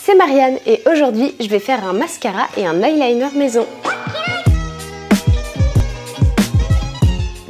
c'est Marianne et aujourd'hui je vais faire un mascara et un eyeliner maison.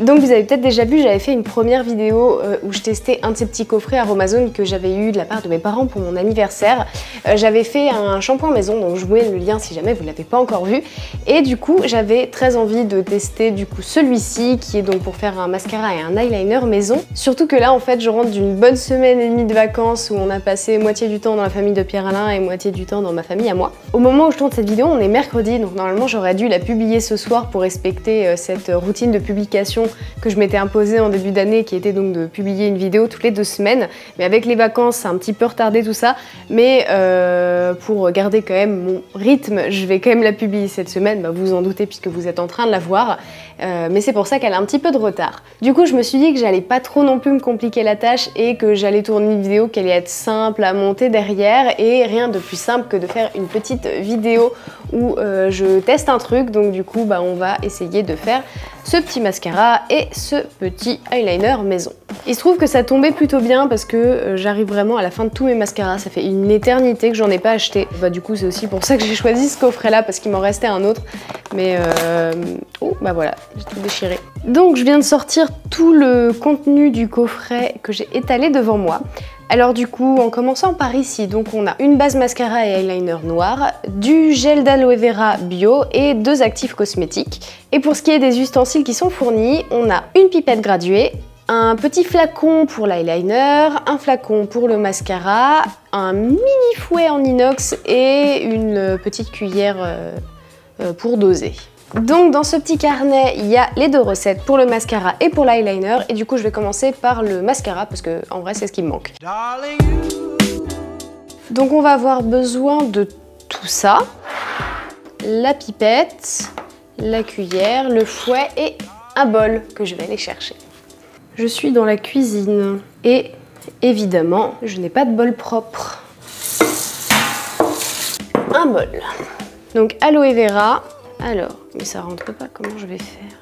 Donc vous avez peut-être déjà vu, j'avais fait une première vidéo où je testais un de ces petits coffrets Aromazone que j'avais eu de la part de mes parents pour mon anniversaire. J'avais fait un shampoing maison, donc je vous mets le lien si jamais vous ne l'avez pas encore vu. Et du coup j'avais très envie de tester du coup celui-ci qui est donc pour faire un mascara et un eyeliner maison. Surtout que là en fait je rentre d'une bonne semaine et demie de vacances où on a passé moitié du temps dans la famille de Pierre-Alain et moitié du temps dans ma famille à moi. Au moment où je tourne cette vidéo on est mercredi, donc normalement j'aurais dû la publier ce soir pour respecter cette routine de publication que je m'étais imposée en début d'année, qui était donc de publier une vidéo toutes les 2 semaines. Mais avec les vacances, ça a un petit peu retardé tout ça. Mais pour garder quand même mon rythme, je vais quand même la publier cette semaine. Bah, vous vous en doutez puisque vous êtes en train de la voir. Mais c'est pour ça qu'elle a un petit peu de retard. Du coup, je me suis dit que j'allais pas trop non plus me compliquer la tâche et que j'allais tourner une vidéo qui allait être simple à monter derrière. Et rien de plus simple que de faire une petite vidéo où je teste un truc. Donc du coup, bah, on va essayer de faire ce petit mascara et ce petit eyeliner maison. Il se trouve que ça tombait plutôt bien parce que j'arrive vraiment à la fin de tous mes mascaras. Ça fait une éternité que j'en ai pas acheté. Bah, du coup, c'est aussi pour ça que j'ai choisi ce coffret-là parce qu'il m'en restait un autre. Mais oh, bah voilà, j'ai tout déchiré. Donc, je viens de sortir tout le contenu du coffret que j'ai étalé devant moi. Alors du coup, en commençant par ici, donc on a une base mascara et eyeliner noir, du gel d'aloe vera bio et 2 actifs cosmétiques. Et pour ce qui est des ustensiles qui sont fournis, on a une pipette graduée, un petit flacon pour l'eyeliner, un flacon pour le mascara, un mini fouet en inox et une petite cuillère pour doser. Donc dans ce petit carnet, il y a les 2 recettes pour le mascara et pour l'eyeliner et du coup je vais commencer par le mascara parce que en vrai c'est ce qui me manque. Donc on va avoir besoin de tout ça, la pipette, la cuillère, le fouet et un bol que je vais aller chercher. Je suis dans la cuisine et évidemment je n'ai pas de bol propre. Un bol. Donc aloe vera. Alors, mais ça rentre pas, comment je vais faire?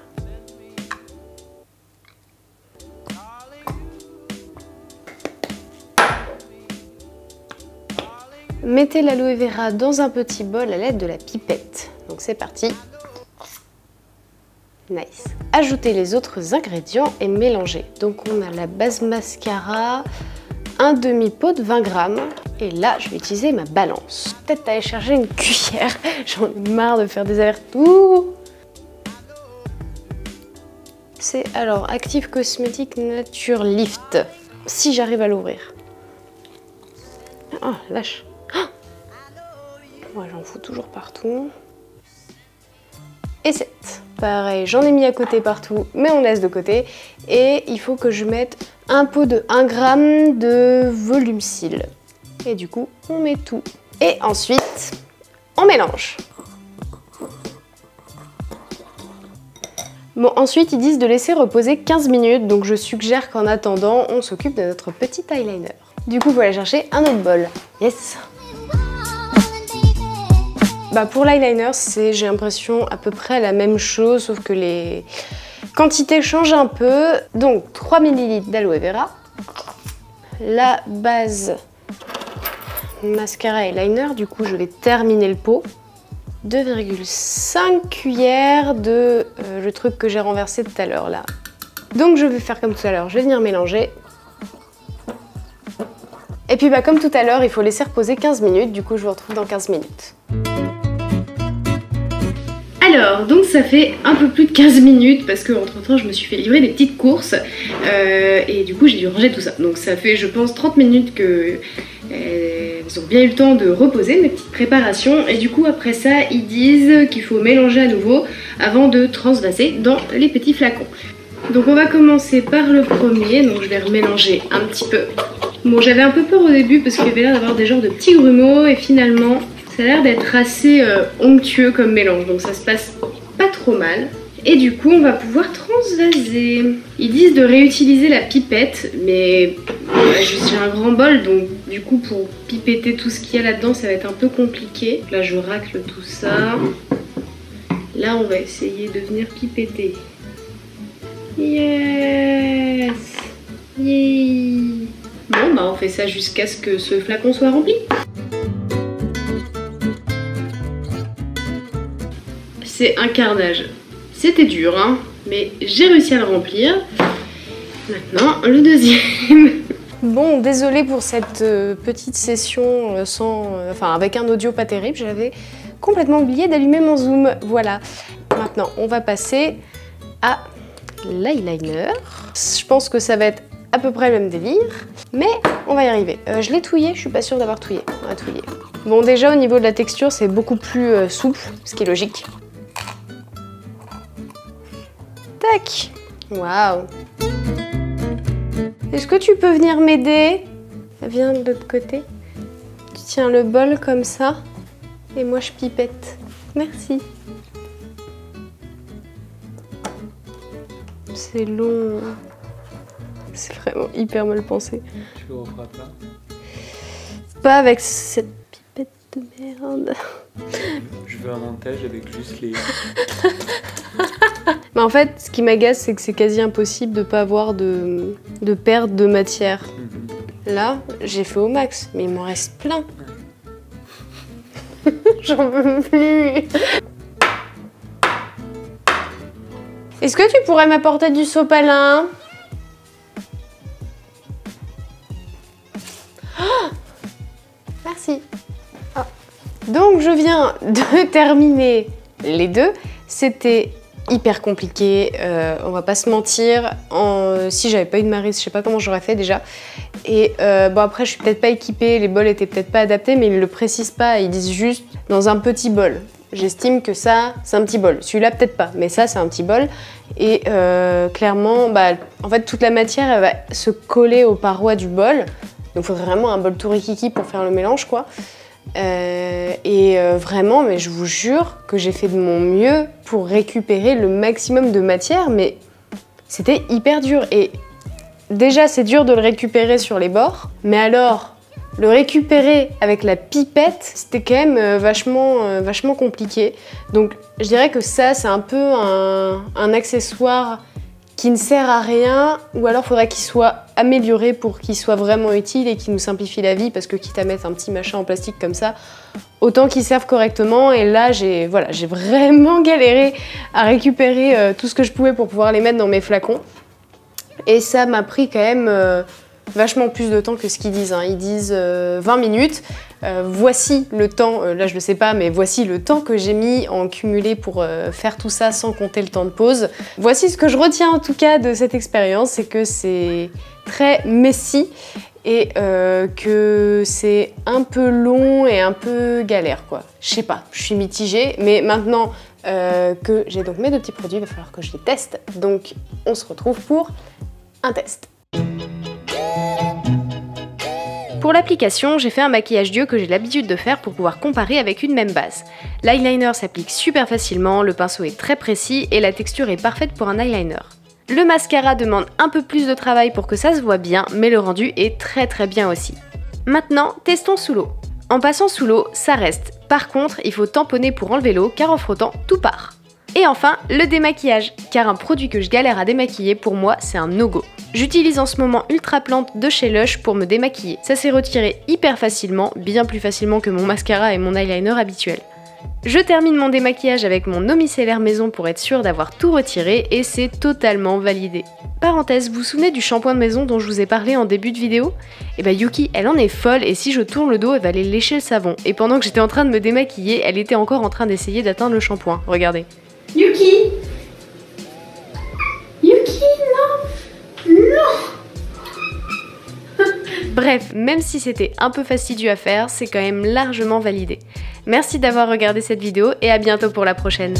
Mettez l'aloe vera dans un petit bol à l'aide de la pipette. Donc c'est parti. Nice. Ajoutez les autres ingrédients et mélangez. Donc on a la base mascara, un demi-pot de 20 grammes. Et là, je vais utiliser ma balance. Peut-être aller chercher une cuillère. J'en ai marre de faire des allers-retours. C'est alors Active Cosmétique Nature Lift. Si j'arrive à l'ouvrir. Oh, lâche. Oh, moi, j'en fous toujours partout. Et 7. Pareil, j'en ai mis à côté partout, mais on laisse de côté. Et il faut que je mette un pot de 1 gramme de volume cils. Et du coup, on met tout. Et ensuite, on mélange. Bon, ensuite, ils disent de laisser reposer 15 minutes. Donc, je suggère qu'en attendant, on s'occupe de notre petit eyeliner. Du coup, il faut aller chercher un autre bol. Yes! Bah, pour l'eyeliner, c'est, j'ai l'impression, à peu près la même chose, sauf que les quantités changent un peu. Donc, 3 ml d'aloe vera. La base mascara et liner, du coup je vais terminer le pot. 2,5 cuillères de le truc que j'ai renversé tout à l'heure là. Donc je vais faire comme tout à l'heure, je vais venir mélanger. Et puis bah comme tout à l'heure, il faut laisser reposer 15 minutes, du coup je vous retrouve dans 15 minutes. Alors, donc ça fait un peu plus de 15 minutes parce que entre temps je me suis fait livrer des petites courses et du coup j'ai dû ranger tout ça. Donc ça fait je pense 30 minutes que elles ont bien eu le temps de reposer mes petites préparations et du coup après ça ils disent qu'il faut mélanger à nouveau avant de transvaser dans les petits flacons. Donc on va commencer par le premier, donc je vais remélanger un petit peu. Bon, j'avais un peu peur au début parce qu'il y avait l'air d'avoir des genres de petits grumeaux et finalement ça a l'air d'être assez onctueux comme mélange, donc ça se passe pas trop mal. Et du coup on va pouvoir transvaser. Ils disent de réutiliser la pipette, mais j'ai un grand bol, donc du coup pour pipetter tout ce qu'il y a là-dedans ça va être un peu compliqué. Là je racle tout ça. Là on va essayer de venir pipetter. Yes! Yay! Bon bah on fait ça jusqu'à ce que ce flacon soit rempli. c'est un carnage. C'était dur, hein, mais j'ai réussi à le remplir. Maintenant, le deuxième. Bon, désolée pour cette petite session avec un audio pas terrible. J'avais complètement oublié d'allumer mon zoom. Voilà. Maintenant, on va passer à l'eyeliner. Je pense que ça va être à peu près le même délire, mais on va y arriver. Je l'ai touillé, je suis pas sûre d'avoir touillé. On va touiller. Bon, déjà au niveau de la texture, c'est beaucoup plus souple, ce qui est logique. Tac! Waouh! Est-ce que tu peux venir m'aider? Viens de l'autre côté. Tu tiens le bol comme ça, et moi je pipette. Merci. C'est long. C'est vraiment hyper mal pensé. Tu le referas pas? Pas avec cette pipette de merde. Je veux un montage avec juste les... Mais en fait, ce qui m'agace, c'est que c'est quasi impossible de pas avoir de perte de matière. Là, j'ai fait au max, mais il m'en reste plein. J'en peux plus. Est-ce que tu pourrais m'apporter du sopalin? Oh, merci. Oh. Donc je viens de terminer les deux. C'était hyper compliqué, on va pas se mentir. Si j'avais pas eu de Maryse, je sais pas comment j'aurais fait déjà. Et bon, après je suis peut-être pas équipée, les bols étaient peut-être pas adaptés, mais ils le précisent pas, ils disent juste dans un petit bol. J'estime que ça, c'est un petit bol. Celui-là, peut-être pas, mais ça, c'est un petit bol. Et clairement, en fait, toute la matière, elle va se coller aux parois du bol. Donc, il faudrait vraiment un bol tout rikiki pour faire le mélange, quoi. Vraiment, mais je vous jure que j'ai fait de mon mieux pour récupérer le maximum de matière, mais c'était hyper dur. Et déjà, c'est dur de le récupérer sur les bords, mais alors... le récupérer avec la pipette, c'était quand même vachement compliqué. Donc je dirais que ça, c'est un peu un accessoire qui ne sert à rien, ou alors il faudrait qu'il soit amélioré pour qu'il soit vraiment utile et qu'il nous simplifie la vie, parce que quitte à mettre un petit machin en plastique comme ça, autant qu'il serve correctement. Et là, j'ai vraiment galéré à récupérer tout ce que je pouvais pour pouvoir les mettre dans mes flacons. Et ça m'a pris quand même... vachement plus de temps que ce qu'ils disent, hein. Ils disent 20 minutes. Voici le temps, là je le sais pas, mais voici le temps que j'ai mis en cumulé pour faire tout ça sans compter le temps de pause. Voici ce que je retiens en tout cas de cette expérience, c'est que c'est très messy et que c'est un peu long et un peu galère, quoi. Je sais pas, je suis mitigée, mais maintenant que j'ai donc mes deux petits produits, il va falloir que je les teste. Donc on se retrouve pour un test. Pour l'application, j'ai fait un maquillage d'yeux que j'ai l'habitude de faire pour pouvoir comparer avec une même base. L'eyeliner s'applique super facilement, le pinceau est très précis et la texture est parfaite pour un eyeliner. Le mascara demande un peu plus de travail pour que ça se voit bien, mais le rendu est très bien aussi. Maintenant, testons sous l'eau. En passant sous l'eau, ça reste. Par contre, il faut tamponner pour enlever l'eau car en frottant, tout part. Et enfin, le démaquillage, car un produit que je galère à démaquiller, pour moi, c'est un no-go. J'utilise en ce moment Ultra Plante de chez Lush pour me démaquiller. Ça s'est retiré hyper facilement, bien plus facilement que mon mascara et mon eyeliner habituel. Je termine mon démaquillage avec mon eau micellaire maison pour être sûre d'avoir tout retiré et c'est totalement validé. Parenthèse, vous vous souvenez du shampoing de maison dont je vous ai parlé en début de vidéo? Et bah Yuki, elle en est folle et si je tourne le dos, elle va aller lécher le savon. Et pendant que j'étais en train de me démaquiller, elle était encore en train d'essayer d'atteindre le shampoing. Regardez. Yuki! Yuki, non! Non! Bref, même si c'était un peu fastidieux à faire, c'est quand même largement validé. Merci d'avoir regardé cette vidéo et à bientôt pour la prochaine.